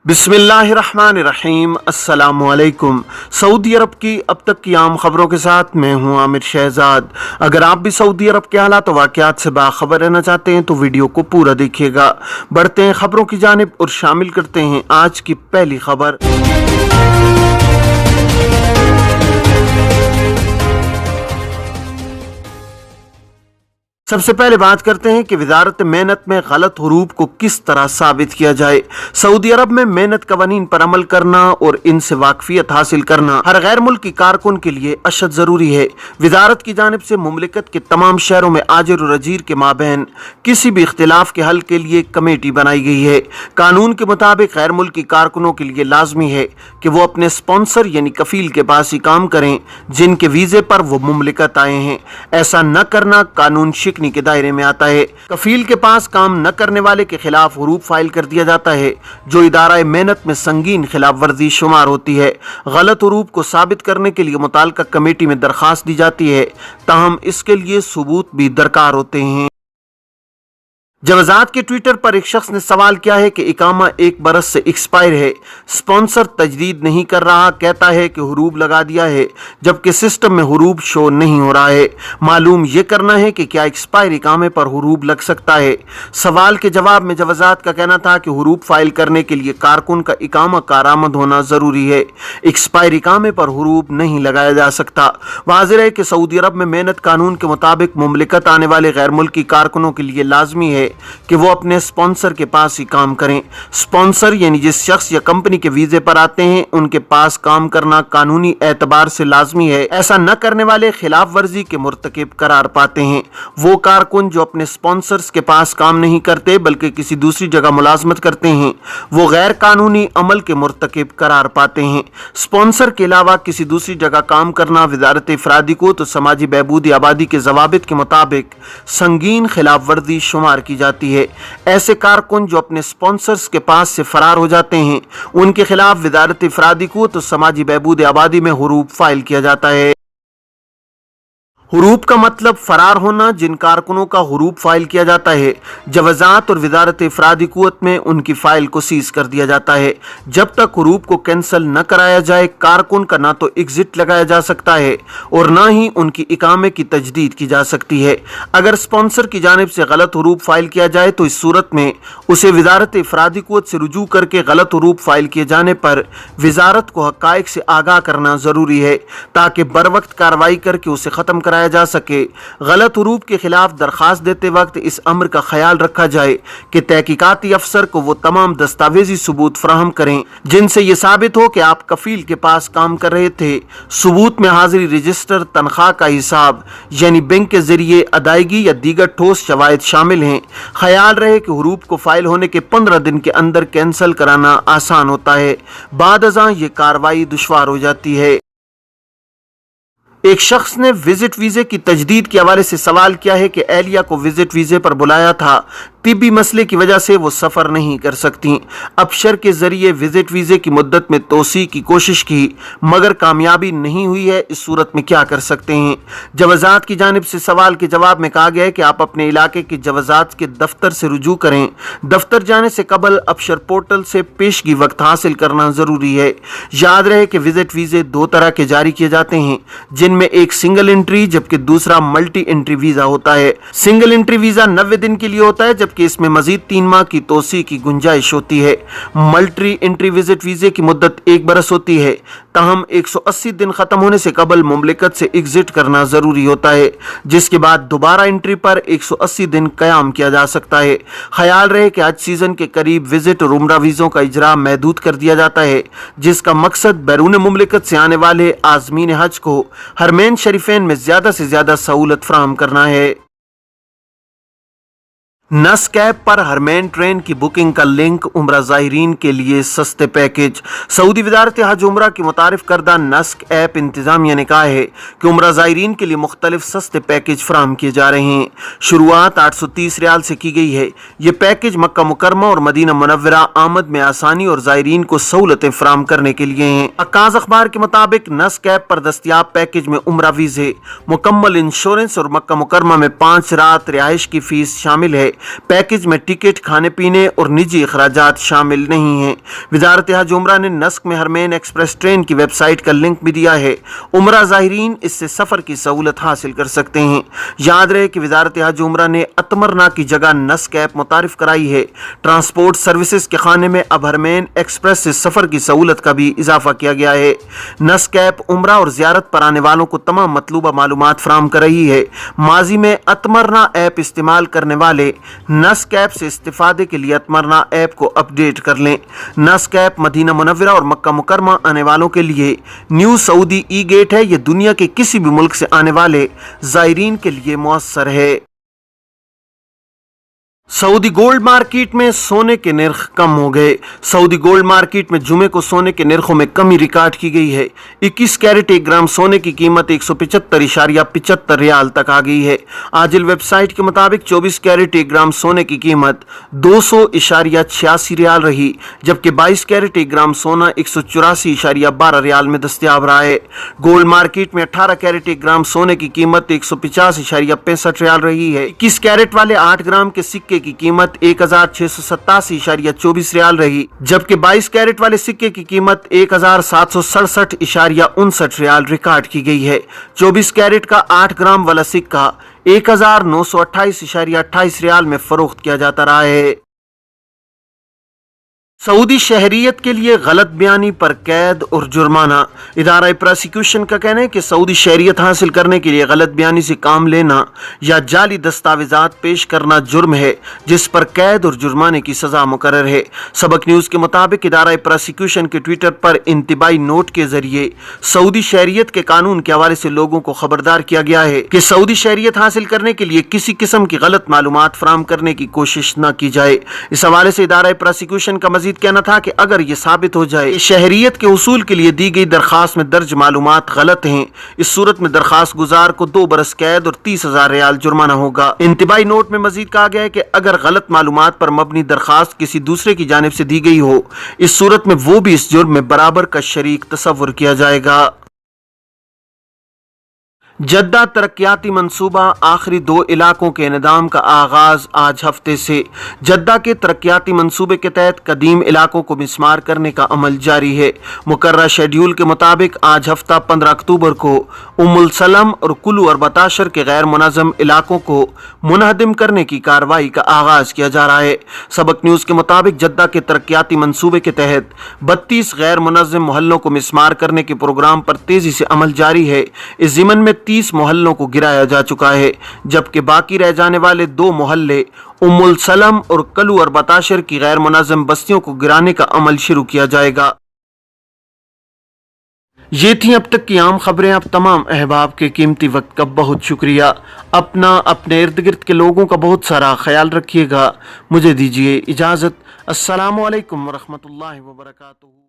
बिस्मिल्लाहिर्रहमानिर्रहीम। अस्सलाम वालेकुम। सऊदी अरब की अब तक की आम खबरों के साथ मैं हूं आमिर शहजाद। अगर आप भी सऊदी अरब के हालात वाक़यात से बाखबर रहना चाहते हैं तो वीडियो को पूरा देखिएगा। बढ़ते हैं खबरों की जानिब और शामिल करते हैं आज की पहली खबर। सबसे पहले बात करते हैं कि वजारत मेहनत में गलत हरूफ को किस तरह साबित किया जाए। सऊदी अरब में मेहनत कवानीन पर अमल करना और इनसे वाकफियत हासिल करना हर गैर मुल्की कारकुन के लिए अशद जरूरी है। वजारत की जानिब से मुमलिकत के तमाम शहरों में आजिर और अजीर के माबैन किसी भी इख्तिलाफ के हल के लिए कमेटी बनाई गई है। कानून के मुताबिक गैर मुल्की कारकुनों के लिए लाजमी है कि वो अपने स्पॉन्सर यानी कफील के पास ही काम करें जिनके वीजे पर वो मुमलिकत आए हैं। ऐसा न करना कानून के दायरे में आता है। कफील के पास काम न करने वाले के खिलाफ हरूफ फाइल कर दिया जाता है जो इदारा मेहनत में संगीन खिलाफ वर्जी शुमार होती है। गलत हरूफ को साबित करने के लिए मुताल्लिका कमेटी में दरखास्त दी जाती है, ताहम इसके लिए सबूत भी दरकार होते हैं। जवाजात के ट्विटर पर एक शख्स ने सवाल किया है कि इकामा 1 बरस से एक्सपायर है, स्पॉन्सर तजदीद नहीं कर रहा, कहता है कि हरूफ लगा दिया है जबकि सिस्टम में हरूफ शो नहीं हो रहा है। मालूम ये करना है कि क्या एक्सपायर इकामे पर हरूफ लग सकता है। सवाल के जवाब में जवाजात का कहना था कि हरूफ फाइल करने के लिए कारकुन का इकामा कारामद होना जरूरी है, एक्सपायर इकामे पर हरूफ नहीं लगाया जा सकता। वाज़ेह है कि सऊदी अरब में मेहनत कानून के मुताबिक मुमलिकत आने वाले गैर मुल्की कारकुनों के लिए लाजमी है कि वो अपने स्पॉन्सर के पास ही काम करें। स्पॉन्सर यानी जिस शख्स या कंपनी के वीजे पर आते हैं उनके पास काम करना कानूनी एतबार से लाजमी है। ऐसा न करने वाले खिलाफ वर्जी के मुर्तकिब करार पाते हैं। वो कारकुन जो अपने स्पॉन्सर्स के पास काम नहीं करते बल्कि किसी दूसरी जगह मुलाजमत करते हैं वो गैर कानूनी अमल के मुर्तकिब करार पाते हैं। स्पॉन्सर के अलावा किसी दूसरी जगह काम करना वजारत इफरादी को तो समाजी बहबूदी आबादी के जवाबित के मुताबिक संगीन खिलाफ वर्जी शुमार की जाती है। ऐसे कारकुन जो अपने स्पॉन्सर्स के पास से फरार हो जाते हैं उनके खिलाफ वजारत इफरादी को तो समाजी बहबूद आबादी में हरूफ फाइल किया जाता है। हरूफ का मतलब फरार होना। जिन कारकुनों का हरूफ फाइल किया जाता है जवाजात और वजारत इफरादी कुव्वत में उनकी फाइल को सीज कर दिया जाता है। जब तक हरूफ को कैंसिल न कराया जाए कारकुन का ना तो एग्जिट लगाया जा सकता है और ना ही उनकी इकामे की तजदीद की जा सकती है। अगर स्पॉन्सर की जानिब से गलत हरूफ फाइल किया जाए तो इस सूरत में उसे वजारत इफरादी कुव्वत से रुजू करके गलत हरूफ फाइल किए जाने पर वजारत को हक़ाइक़ से आगाह करना जरूरी है ताकि बर वक्त कार्रवाई करके उसे खत्म कराया जा सके। गलत हरूफ के खिलाफ दरखास्त देते वक्त इस अम्र का ख्याल रखा जाए कि तहकीकाती अफसर को वो तमाम दस्तावेजी सबूत फराहम करें जिनसे ये साबित हो कि आप कफील के पास काम कर रहे थे। सबूत में हाजिरी, रजिस्टर, तनख्वाह का हिसाब यानी बैंक के जरिए अदायगी या दीगर ठोस शवाहिद शामिल हैं। ख्याल रहे कि हरूफ को फाइल होने के 15 दिन के अंदर कैंसिल कराना आसान होता है, बाद अज़ां ये कार्रवाई दुश्वार हो जाती है। एक शख्स ने विजिट वीजे की तजदीद के हवाले से सवाल किया है कि एहलिया को विजिट वीजे पर बुलाया था, तिब्बी मसले की वजह से वो सफ़र नहीं कर सकती। अबशर के जरिए विजिट वीजे की मुद्दत में तोसी की कोशिश की मगर कामयाबी नहीं हुई है। इस सूरत में क्या कर सकते हैं। जवाजात की जानिब से सवाल के जवाब में कहा गया है कि आप अपने इलाके के जवाजात के दफ्तर से रुजू करें। दफ्तर जाने से कबल अबशर पोर्टल से पेशगी वक्त हासिल करना जरूरी है। याद रहे कि विजिट वीजे 2 तरह के जारी किए जाते हैं जिनमें एक सिंगल एंट्री जबकि दूसरा मल्टी एंट्री वीजा होता है। सिंगल एंट्री वीजा 90 दिन के लिए होता है जबकि इसमें मजीद 3 माह की तोसी की गुंजाइश होती है। मल्टी एंट्री विजिट वीजे की मुद्दत 1 बरस होती है, ताहम 180 दिन खत्म होने से कबल मुमलिकत से एग्जिट करना जरूरी होता है जिसके बाद दोबारा एंट्री पर 180 दिन कयाम किया जा सकता है। ख्याल रहे कि हज सीजन के करीब विजिट और उम्रा वीजों का इजरा महदूद कर दिया जाता है जिसका मकसद बैरून मुमलिकत से आने वाले आज़मीन हज को हरमैन शरीफैन में ज्यादा से ज्यादा सहूलत फराहम करना है। नस्क ऐप पर हरमैन ट्रेन की बुकिंग का लिंक उम्रा ज़ाहिरीन के लिए सस्ते पैकेज। सऊदी वजारत हज उम्रा की मुतारिफ करदा नस्क ऐप इंतजामिया ने कहा है कि उम्रा ज़ाहिरीन के लिए मुख्तलिफ सस्ते पैकेज फराहम किए जा रहे हैं। शुरुआत 830 रियाल से की गई है। ये पैकेज मक्का मुकरमा और मदीना मुनव्वरा आमद में आसानी और ज़ाहिरीन को सहूलतें फराहम करने के लिए हैं। अक्काज़ अखबार के मुताबिक नस्क ऐप पर दस्तियाब पैकेज में उम्रा वीज़े, मुकम्मल इंश्योरेंस और मक्का मुकरमा में 5 रात रिहाइश की फीस शामिल है। पैकेज में टिकट, खाने पीने और निजी अखराजात शामिल नहीं हैं। वजारत हज उमरा ने नस्क में हरमैन एक्सप्रेस ट्रेन की वेबसाइट का लिंक भी दिया है। उमरा ज़ाहिरीन इससे सफ़र की सहूलत हासिल कर सकते हैं। याद रहे कि वजारत हज उमरा ने अतमरना की जगह नस्क ऐप मुतारिफ कराई है। ट्रांसपोर्ट सर्विसेज के खाने में अब हरमैन एक्सप्रेस से सफ़र की सहूलत का भी इजाफा किया गया है। नस्क ऐप उमरा और ज़ियारत पर आने वालों को तमाम मतलूबा मालूमात फराहम कर रही है। माजी में अतमरना ऐप इस्तेमाल करने वाले नस्क ऐप से इस्तिफादे के लिए अतमरना ऐप को अपडेट कर लें। नस्क ऐप मदीना मुनव्वरा और मक्का मुकरमा आने वालों के लिए न्यू सऊदी ई गेट है। यह दुनिया के किसी भी मुल्क से आने वाले ज़ायरीन के लिए मुयस्सर है। सऊदी गोल्ड मार्केट में सोने के निर्ख कम हो गए। सऊदी गोल्ड मार्केट में जुमे को सोने के निर्खों में कमी रिकॉर्ड की गई है। 21 कैरेट 1 ग्राम सोने की कीमत 175.75 रियाल तक आ गई है। आजिल वेबसाइट के मुताबिक 24 कैरेट 1 ग्राम सोने की कीमत 200.86 रियाल रही, जबकि 22 कैरेट 1 ग्राम सोना 184.12 रियाल में दस्तयाब रहा है। गोल्ड मार्केट में 18 कैरेट 1 ग्राम सोने की कीमत 150.65 रियाल रही है। 21 कैरेट वाले 8 ग्राम के सिक्के की कीमत 1687.24 रियाल रही, जबकि 22 कैरेट वाले सिक्के की कीमत 1767.59 रियाल रिकॉर्ड की गई है। 24 कैरेट का 8 ग्राम वाला सिक्का 1928.28 रियाल में फरोख्त किया जाता रहा है। सऊदी शहरियत के लिए गलत बयानी पर कैद और जुर्माना। इदारा प्रोसिक्यूशन का कहना है कि सऊदी शहरियत हासिल करने के लिए गलत बयानी से काम लेना या जाली दस्तावेजात पेश करना जुर्म है, जिस पर कैद और जुर्माने की सजा मुकर्रर है। सबक न्यूज़ के मुताबिक इदारा प्रोसिक्यूशन के ट्विटर पर इंतबाही नोट के जरिए सऊदी शहरियत के कानून के हवाले से लोगों को खबरदार किया गया है कि सऊदी शहरियत हासिल करने के लिए किसी किस्म की गलत मालूमात फराहम करने की कोशिश न की जाए। इस हवाले से इदारा प्रोसिक्यूशन का मजीद कहना था कि अगर यह साबित हो जाए कि शहरियत के उसूल के लिए दी गई दरखास्त में दर्ज मालूमात गलत हैं, इस सूरत में दरखास्त गुजार को 2 बरस कैद और 30,000 रियाल जुर्माना होगा। इंतबाही नोट में मजीद कहा गया है कि अगर गलत मालूमात पर मबनी दरखास्त किसी दूसरे की जानिब से दी गई हो, इस सूरत में वो भी इस जुर्म में बराबर का शरीक तस्वुर किया जाएगा। जद्दा तरक्याती मंसूबा आखिरी 2 इलाकों के इनदाम का आगाज आज हफ्ते से। जद्दा के तरक्याती मंसूबे के तहत कदीम इलाकों को मिस्मार करने का अमल जारी है। मुकर्रर शेड्यूल के मुताबिक आज हफ्ता 15 अक्टूबर को उम्मुल सलम और कुल्लू और बताशर के गैर मुनज़्ज़म इलाकों को मुनहदिम करने की कार्रवाई का आगाज किया जा रहा है। सबक न्यूज़ के मुताबिक जद्दा के तरक्याती मंसूबे के तहत 32 गैर मुनज़्ज़म मोहल्लों को मिस्मार करने के प्रोग्राम पर तेजी से अमल जारी है। इस ज़िमन में 30 मोहल्लों को गिराया जा चुका है, जबकि बाकी रह जाने वाले 2 मोहल्ले उम्मुल सलम और कलू और बताशर की गैर मुनज़्ज़म बस्तियों को गिराने का अमल शुरू किया जाएगा। ये थी अब तक की आम खबरें। अब तमाम अहबाब के कीमती वक्त का बहुत शुक्रिया। अपना, अपने इर्द गिर्द के लोगों का बहुत सारा ख्याल रखिएगा। मुझे दीजिए इजाज़त। अस्सलामु अलैकुम वरहमतुल्लाहि वबरकातुहू।